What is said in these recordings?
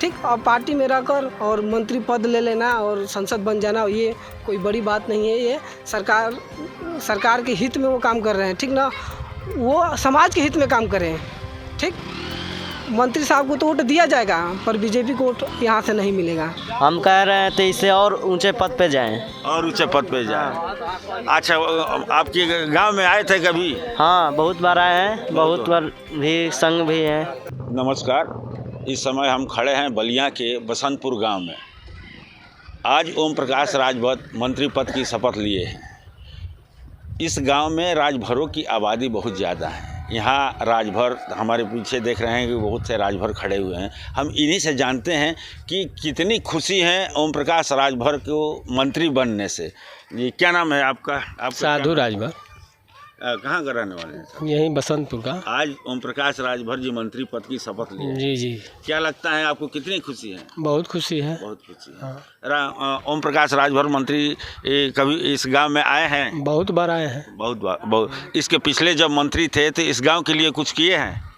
ठीक। और पार्टी में रहकर और मंत्री पद ले लेना और संसद बन जाना, ये कोई बड़ी बात नहीं है। ये सरकार के हित में वो काम कर रहे हैं, ठीक ना। वो समाज के हित में काम कर रहे हैं, ठीक। मंत्री साहब को तो वोट दिया जाएगा, पर बीजेपी को वोट यहाँ से नहीं मिलेगा। हम कह रहे हैं तो इससे और ऊंचे पद पे जाएं। और ऊंचे पद पे जाएं। अच्छा, आपके गांव में आए थे कभी? हाँ, बहुत बार आए हैं, बहुत बार भी संग भी हैं। नमस्कार, इस समय हम खड़े हैं बलिया के बसंतपुर गांव में। आज ओम प्रकाश राजभर मंत्री पद की शपथ लिए हैं। इस गांव में राजभरों की आबादी बहुत ज़्यादा है। यहाँ राजभर हमारे पीछे देख रहे हैं कि बहुत से राजभर खड़े हुए हैं। हम इन्हीं से जानते हैं कि कितनी खुशी है ओम प्रकाश राजभर को मंत्री बनने से। ये क्या नाम है आपका? साधु राजभर। कहाँ का रहने वाले हैं? यहीं बसंतपुर का। आज ओम प्रकाश राजभर जी मंत्री पद की शपथ लिए। जी जी। क्या लगता है आपको, कितनी खुशी है? बहुत खुशी है। बहुत खुशी है। हाँ। ओम प्रकाश राजभर मंत्री कभी इस गांव में आए हैं? बहुत बार आए हैं। बहुत बार। बहुत। इसके पिछले जब मंत्री थे तो इस गांव के लिए कुछ किए हैं?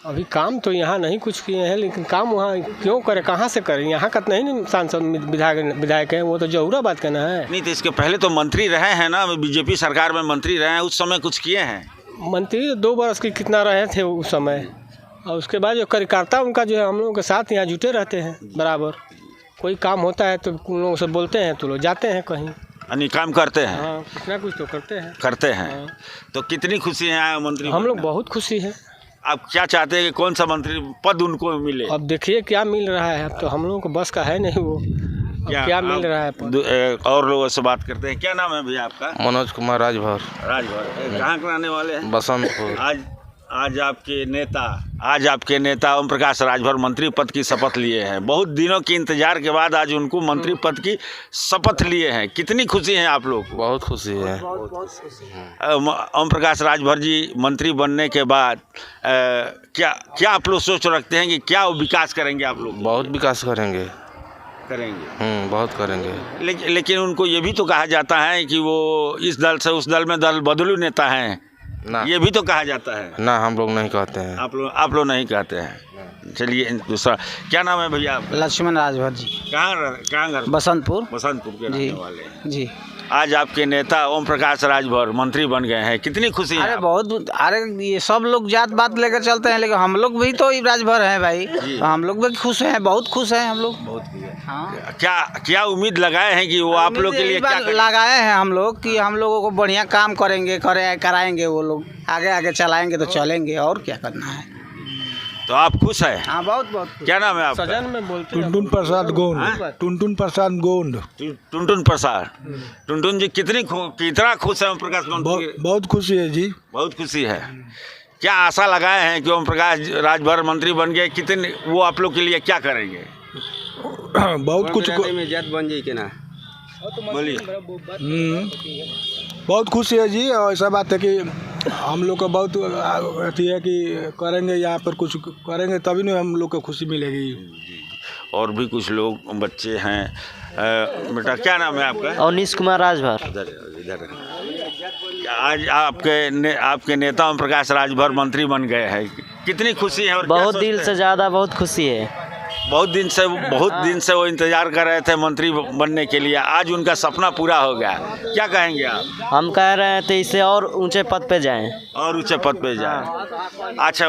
अभी काम तो यहाँ नहीं कुछ किए हैं, लेकिन काम वहाँ क्यों करें, कहाँ से करें? यहाँ का नहीं सांसद विधायक हैं, वो तो जहूराबाद का ना है। नहीं, तो इसके पहले तो मंत्री रहे हैं ना, बीजेपी सरकार में मंत्री रहे हैं, उस समय कुछ किए हैं? मंत्री तो 2 बरस के कितना रहे थे उस समय, और उसके बाद जो कार्यकर्ता उनका जो है हम लोगों के साथ यहाँ जुटे रहते हैं बराबर। कोई काम होता है तो उन लोगों से बोलते हैं तो लोग जाते हैं कहीं, यानी काम करते हैं। हाँ, कुछ ना कुछ तो करते हैं। तो कितनी खुशी है मंत्री? हम लोग बहुत खुशी है। आप क्या चाहते हैं कि कौन सा मंत्री पद उनको मिले? अब देखिए क्या मिल रहा है, अब तो हम लोगों को बस का है नहीं वो, क्या मिल रहा है पद। और लोगों से बात करते हैं। क्या नाम है भैया आपका? मनोज कुमार राजभर। कहाँ के रहने वाले हैं? बसंतपुर। आज आपके नेता ओम प्रकाश राजभर मंत्री पद की शपथ लिए हैं। बहुत दिनों के इंतजार के बाद आज उनको मंत्री पद की शपथ लिए हैं। कितनी खुशी है आप लोग? बहुत खुशी है। ओम प्रकाश राजभर जी मंत्री बनने के बाद क्या आप लोग सोच रखते हैं कि क्या विकास करेंगे आप लोग? बहुत विकास करेंगे। बहुत करेंगे। लेकिन उनको ये भी तो कहा जाता है कि वो इस दल से उस दल में दल बदलू नेता हैं ना, ये भी तो कहा जाता है ना। हम लोग नहीं कहते हैं। आप लोग नहीं कहते हैं। चलिए, दूसरा क्या नाम है भैया आपका? लक्ष्मण राजभर जी। कहाँ घर? बसंतपुर के रहने वाले हैं जी। आज आपके नेता ओम प्रकाश राजभर मंत्री बन गए हैं, कितनी खुशी है? अरे बहुत। अरे ये सब लोग जात बात लेकर चलते हैं, लेकिन हम लोग भी तो राजभर हैं भाई, तो हम लोग भी खुश हैं, बहुत खुश हैं हम लोग। बहुत खुश है। हाँ। क्या उम्मीद लगाए हैं कि वो आप लोग के लिए क्या लगाए हैं हम लोग कि हम लोगों को बढ़िया काम कराएंगे, वो लोग आगे चलाएंगे तो चलेंगे, और क्या करना है। तो आप खुश हैं? हाँ, बहुत बहुत। क्या नाम है आपका? सजन में बोलते टुनटुन प्रसाद गोंड। टुनटुन प्रसाद गोंड। टुनटुन प्रसाद। टुनटुन जी कितना खुश है ओम प्रकाश मंत्री? बहुत खुशी है जी। बहुत खुशी है। क्या आशा लगाए हैं कि ओम प्रकाश राजभर मंत्री बन गए, कितने वो आप लोग के लिए क्या करेंगे? बहुत कुछ बन जाए ना। बोलिए। बहुत खुशी है जी। और ऐसा बात है कि हम लोग का बहुत अथी है कि करेंगे, यहाँ पर कुछ करेंगे तभी ना हम लोग को खुशी मिलेगी। और भी कुछ लोग बच्चे हैं। बेटा क्या नाम है आपका? अवनीश कुमार राजभर। इधर आज आपके नेता ओम प्रकाश राजभर मंत्री बन गए हैं, कितनी खुशी है? और बहुत दिल से ज़्यादा बहुत खुशी है। बहुत दिन से वो इंतजार कर रहे थे मंत्री बनने के लिए, आज उनका सपना पूरा हो गया। क्या कहेंगे आप? हम कह रहे हैं तो इससे और ऊंचे पद पे जाएं। और ऊंचे पद पे जाएं। अच्छा,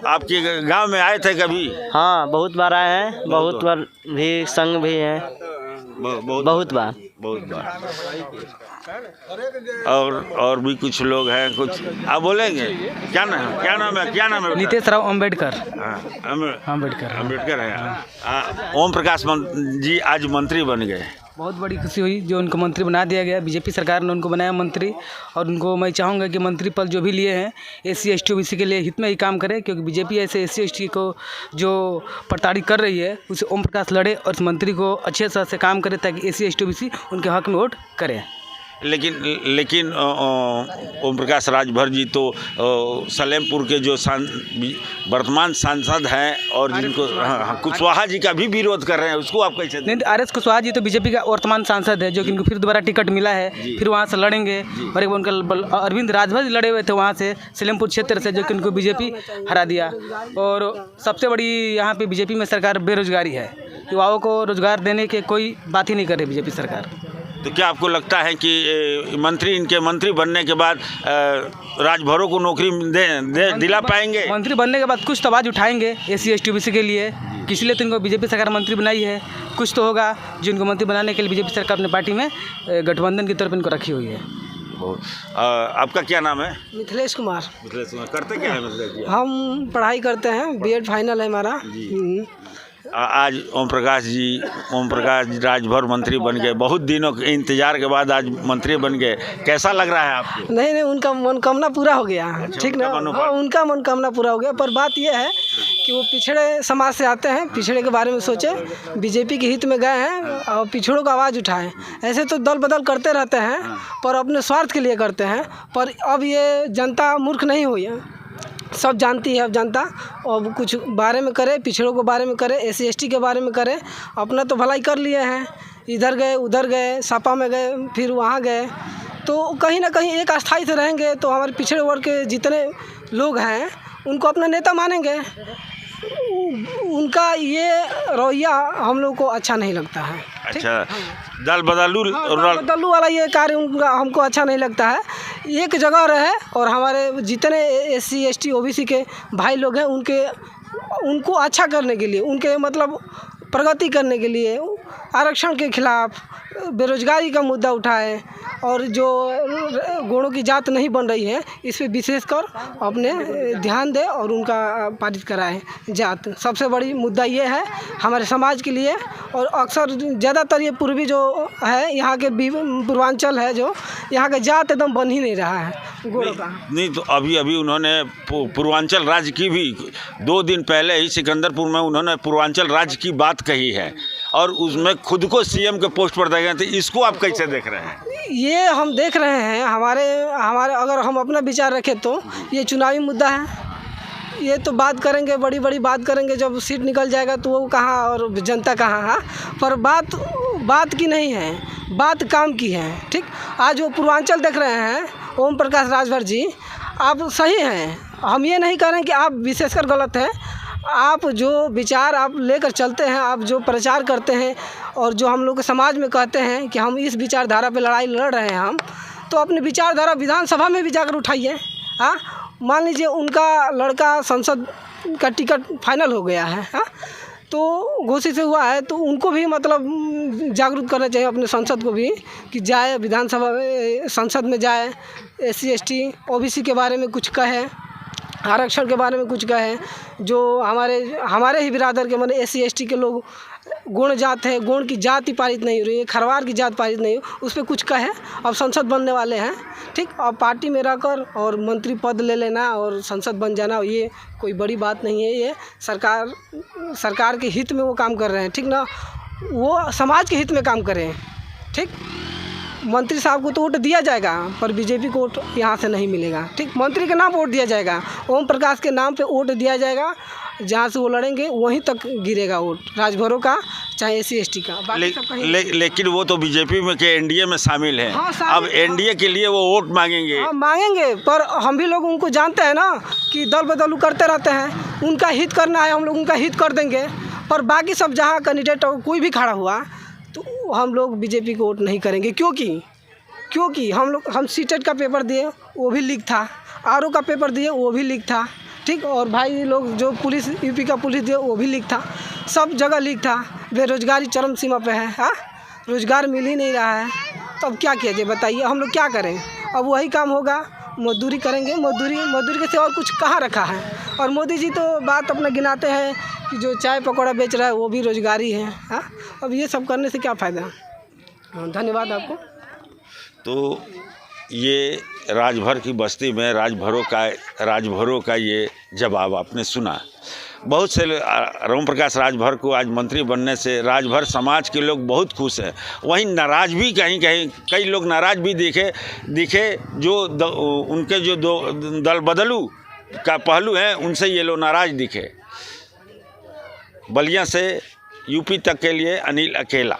आपके गांव में आए थे कभी? हाँ, बहुत बार आए हैं, बहुत बार भी संग भी हैं। बहुत बार। और भी कुछ लोग हैं, कुछ आप बोलेंगे? क्या नाम है? नितेश राव अम्बेडकर। अम्बेडकर है। ओम प्रकाश जी आज मंत्री बन गए। बहुत बड़ी खुशी हुई जो उनको मंत्री बना दिया गया, बीजेपी सरकार ने उनको बनाया मंत्री। और उनको मैं चाहूँगा कि मंत्री पद जो भी लिए हैं SC ST OBC के लिए हित में ही काम करे, क्योंकि बीजेपी ऐसे SC ST को जो प्रताड़ित कर रही है उसे ओम प्रकाश लड़े और इस मंत्री को अच्छे से काम करे, ताकि SC ST OBC उनके हक में वोट करें। लेकिन ओम प्रकाश राजभर जी तो सलेमपुर के जो वर्तमान सांसद हैं और जिनको कुशवाहा जी का भी विरोध कर रहे हैं, उसको आप कैसे नहीं, RS कुशवाहा जी तो बीजेपी का वर्तमान सांसद है, जो कि इनको फिर दोबारा टिकट मिला है, फिर वहाँ से लड़ेंगे। और एक उनका अरविंद राजभर जी लड़े हुए थे वहाँ से सलेमपुर क्षेत्र से, जो कि उनको बीजेपी हरा दिया। और सबसे बड़ी यहाँ पे बीजेपी में सरकार बेरोजगारी है, युवाओं को रोजगार देने के कोई बात ही नहीं कर रही बीजेपी सरकार। तो क्या आपको लगता है कि इनके मंत्री बनने के बाद राजभरों को नौकरी दिला पाएंगे? मंत्री बनने के बाद कुछ तो आवाज़ उठाएंगे SC ST OBC के लिए, इसलिए तो इनको बीजेपी सरकार मंत्री बनाई है। कुछ तो होगा जो इनको मंत्री बनाने के लिए बीजेपी सरकार अपने पार्टी में गठबंधन की तरफ इनको रखी हुई है। आपका क्या नाम है? मिथिलेश कुमार। मिथिलेश कुमार, करते क्या है मिथिलेश जी? हम पढ़ाई करते हैं, B.Ed फाइनल है हमारा। आज ओम प्रकाश जी राजभर मंत्री बन गए, बहुत दिनों के इंतजार के बाद आज मंत्री बन गए, कैसा लग रहा है आपको? नहीं, उनका मनोकामना पूरा हो गया। ठीक ना, हाँ, उनका मनोकामना पूरा हो गया। पर बात यह है कि वो पिछड़े समाज से आते हैं, पिछड़े के बारे में सोचे, बीजेपी के हित में गए हैं और पिछड़ों का आवाज़ उठाएं। ऐसे तो दल बदल करते रहते हैं पर अपने स्वार्थ के लिए करते हैं। पर अब ये जनता मूर्ख नहीं हुई है, सब जानती है अब जनता। और कुछ बारे में करे, पिछड़ों के बारे में करे, SC ST के बारे में करे। अपना तो भलाई कर लिए हैं, इधर गए उधर गए, सपा में गए फिर वहाँ गए, तो कहीं ना कहीं एक अस्थाई से रहेंगे तो हमारे पिछड़े वर्ग के जितने लोग हैं उनको अपना नेता मानेंगे। उनका ये रवैया हम लोग को अच्छा नहीं लगता है। अच्छा, दल बदलू वाला ये कार्य उनका हमको अच्छा नहीं लगता है। एक जगह रहे और हमारे जितने SC ST OBC के भाई लोग हैं उनको अच्छा करने के लिए, उनके मतलब प्रगति करने के लिए, आरक्षण के खिलाफ, बेरोजगारी का मुद्दा उठाए और जो गुणों की जात नहीं बन रही है इस पे विशेषकर अपने ध्यान दे और उनका पारित कराएं जात। सबसे बड़ी मुद्दा ये है हमारे समाज के लिए। और अक्सर ज़्यादातर ये पूर्वी जो है यहाँ के पूर्वांचल है, जो यहाँ का जात एकदम बन ही नहीं रहा है गुणों का। नहीं तो अभी उन्होंने पूर्वांचल राज्य की भी 2 दिन पहले ही सिकंदरपुर में उन्होंने पूर्वांचल राज्य की बात कही है और उसमें खुद को CM के पोस्ट पर देखे थे। इसको आप कैसे देख रहे हैं? ये हम देख रहे हैं, हमारे अगर हम अपना विचार रखें तो ये चुनावी मुद्दा है। ये तो बात करेंगे, बड़ी बड़ी बात करेंगे, जब सीट निकल जाएगा तो वो कहाँ और जनता कहाँ। हाँ, पर बात की नहीं है, बात काम की है। ठीक, आज वो पूर्वांचल देख रहे हैं ओम प्रकाश राजभर जी, आप सही हैं, हम ये नहीं कह रहे हैं कि आप विशेषकर गलत हैं। आप जो विचार आप लेकर चलते हैं, आप जो प्रचार करते हैं और जो हम लोग के समाज में कहते हैं कि हम इस विचारधारा पे लड़ाई लड़ रहे हैं, हम तो अपनी विचारधारा विधानसभा में भी जाकर उठाइए। हाँ, मान लीजिए उनका लड़का संसद का टिकट फाइनल हो गया है, हाँ, तो घोषित से हुआ है, तो उनको भी मतलब जागरूक करना चाहिए अपने संसद को भी कि जाए विधानसभा में, संसद में जाए, SC ST OBC के बारे में कुछ कहे, आरक्षण के बारे में कुछ कहे। जो हमारे ही बिरादर के माने SC ST के लोग गुण जात है, गुण की जाति पारित नहीं हो रही है, खरवार की जात पारित नहीं हो, उस पर कुछ कहे। अब संसद बनने वाले हैं, ठीक, अब पार्टी में रहकर और मंत्री पद ले लेना और संसद बन जाना ये कोई बड़ी बात नहीं है। ये सरकार के हित में वो काम कर रहे हैं, ठीक ना, वो समाज के हित में काम करें। ठीक, मंत्री साहब को तो वोट दिया जाएगा पर बीजेपी को वोट यहाँ से नहीं मिलेगा। ठीक, मंत्री के नाम वोट दिया जाएगा, ओम प्रकाश के नाम पे वोट दिया जाएगा, जहाँ से वो लड़ेंगे वहीं तक गिरेगा वोट, राजभरों का चाहे SC ST का। लेकिन वो तो बीजेपी में के NDA में शामिल है। हाँ, अब NDA के लिए वो वोट मांगेंगे। हाँ, मांगेंगे, पर हम भी लोग उनको जानते हैं ना कि दल बदलू करते रहते हैं, उनका हित करना है, हम लोग उनका हित कर देंगे। पर बाकी सब जहाँ कैंडिडेट कोई भी खड़ा हुआ तो हम लोग बीजेपी को वोट नहीं करेंगे। क्योंकि हम CTET का पेपर दिए वो भी लीक था, RO का पेपर दिए वो भी लीक था। ठीक, और भाई लोग जो पुलिस UP का पुलिस दिए वो भी लीक था, सब जगह लीक था। बेरोजगारी चरम सीमा पे है। हाँ, रोजगार मिल ही नहीं रहा है, तब क्या किया जाए बताइए, हम लोग क्या करें? अब वही काम होगा, मजदूरी करेंगे। मजदूरी के सिवा और कुछ कहाँ रखा है? और मोदी जी तो बात अपना गिनाते हैं कि जो चाय पकौड़ा बेच रहा है वो भी रोजगारी है। हाँ, अब ये सब करने से क्या फ़ायदा? धन्यवाद आपको। तो ये राजभर की बस्ती में राजभरों का ये जवाब आपने सुना। बहुत से ओम प्रकाश राजभर को आज मंत्री बनने से राजभर समाज के लोग बहुत खुश हैं। वहीं नाराज भी कहीं कई लोग नाराज भी दिखे जो उनके जो दल बदलू का पहलू है उनसे ये लोग नाराज दिखे। बलिया से यूपी तक के लिए अनिल अकेला।